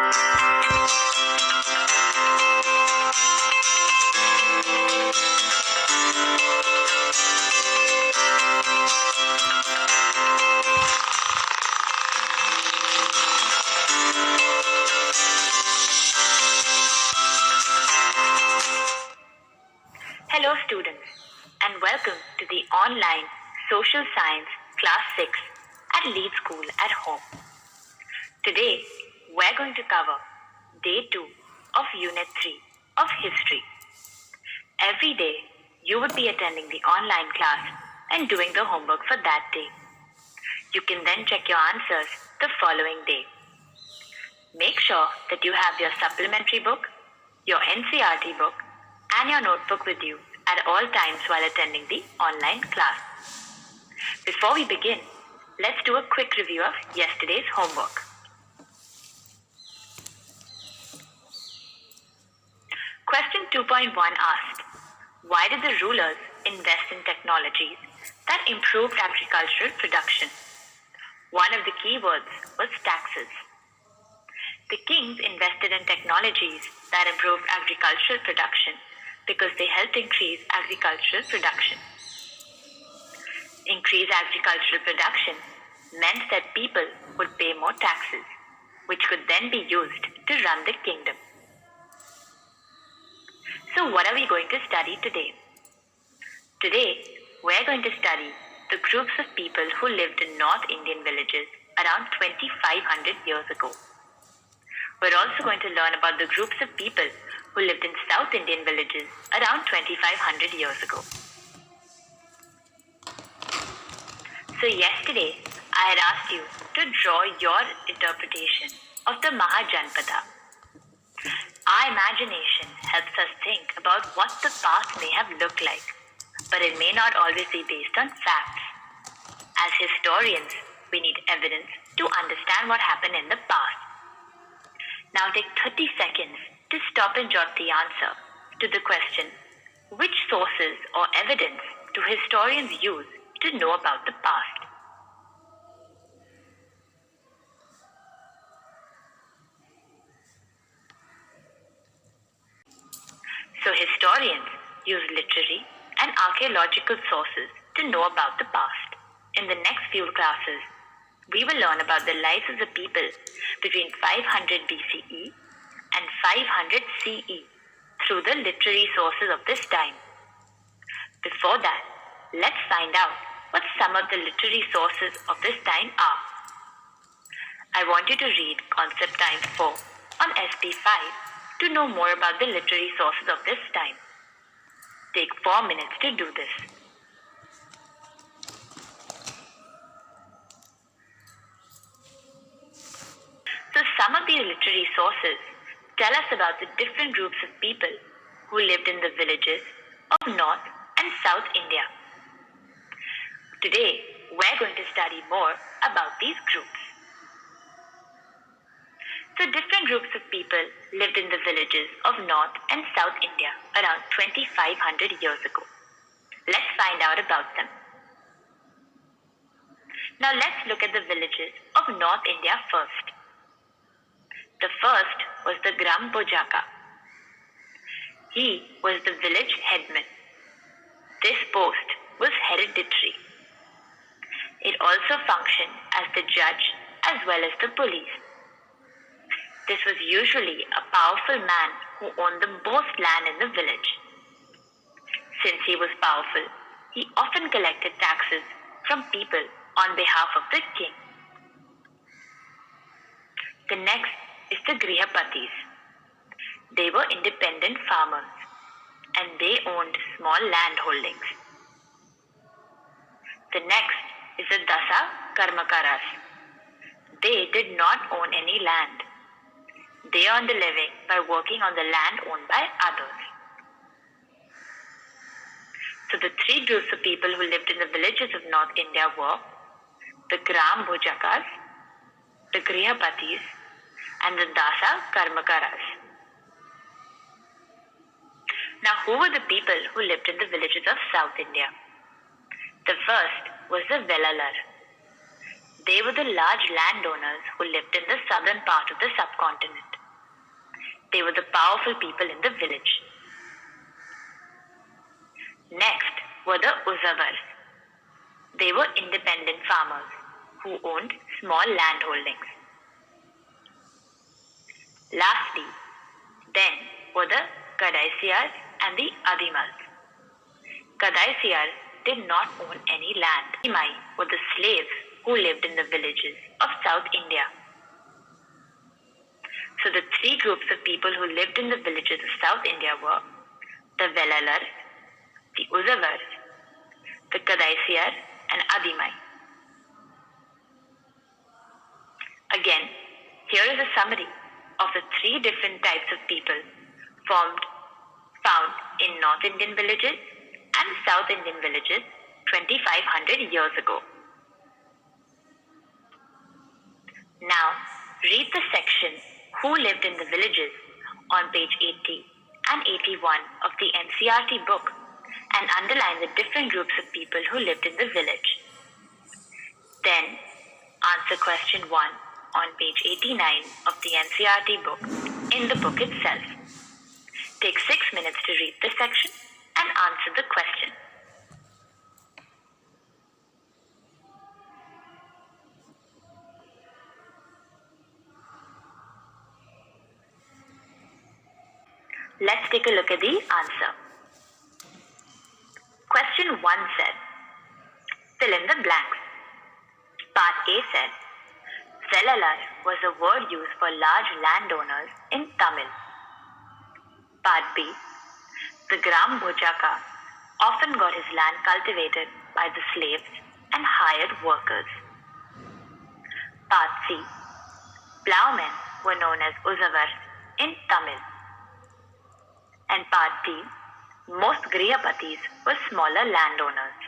Hello students, and welcome to the online Social Science Class 6 at Lead School at Home. Today, we're going to cover Day 2 of Unit 3 of History. Every day, you would be attending the online class and doing the homework for that day. You can then check your answers the following day. Make sure that you have your supplementary book, your NCERT book, and your notebook with you at all times while attending the online class. Before we begin, let's do a quick review of yesterday's homework. Question 2.1 asked, why did the rulers invest in technologies that improved agricultural production? One of the key words was taxes. The kings invested in technologies that improved agricultural production because they helped increase agricultural production. Increased agricultural production meant that people would pay more taxes, which could then be used to run the kingdom. So what are we going to study today? Today, we're going to study the groups of people who lived in North Indian villages around 2500 years ago. We're also going to learn about the groups of people who lived in South Indian villages around 2500 years ago. So yesterday, I had asked you to draw your interpretation of the Mahajanpada. Our imagination helps us think about what the past may have looked like, but it may not always be based on facts. As historians, we need evidence to understand what happened in the past. Now take 30 seconds to stop and jot the answer to the question, which sources or evidence do historians use to know about the past? So historians use literary and archaeological sources to know about the past. In the next few classes, we will learn about the lives of the people between 500 BCE and 500 CE through the literary sources of this time. Before that, let's find out what some of the literary sources of this time are. I want you to read Concept Time 4 on SP5 to know more about the literary sources of this time. Take 4 minutes to do this. So some of these literary sources tell us about the different groups of people who lived in the villages of North and South India. Today, we're going to study more about these groups. So different groups of people lived in the villages of North and South India around 2500 years ago. Let's find out about them. Now let's look at the villages of North India first. The first was the Pujaka. He was the village headman. This post was hereditary. It also functioned as the judge as well as the police. This was usually a powerful man who owned the most land in the village. Since he was powerful, he often collected taxes from people on behalf of the king. The next is the Grihabatis. They were independent farmers and they owned small land holdings. The next is the Dasa Karmakaras. They did not own any land. They earned a living by working on the land owned by others. So the three groups of people who lived in the villages of North India were the Pujakas, the Grihabatis, and the Dasa Karmakaras. Now, who were the people who lived in the villages of South India? The first was the Velalar. They were the large landowners who lived in the southern part of the subcontinent. They were the powerful people in the village. Next were the Uzavars. They were independent farmers who owned small land holdings. Lastly, then were the Kadaisiyars and the Adimals. Kadaisiyars did not own any land. Adimai were the slaves who lived in the villages of South India. So the three groups of people who lived in the villages of South India were the Velalars, the Uzavars, the Kadaisiyars, and Adimai. Again, here is a summary of the three different types of people found in North Indian villages and South Indian villages 2500 years ago. Now, read the section Who Lived in the Villages on page 80 and 81 of the NCERT book and underline the different groups of people who lived in the village. Then, answer question 1 on page 89 of the NCERT book in the book itself. Take 6 minutes to read the section and answer the question. Let's take a look at the answer. Question 1 said, fill in the blanks. Part A said, Velalar was a word used for large landowners in Tamil. Part B, the Gram Pujaka often got his land cultivated by the slaves and hired workers. Part C, ploughmen were known as Uzavars in Tamil. And Part D, most Grihabatis were smaller landowners.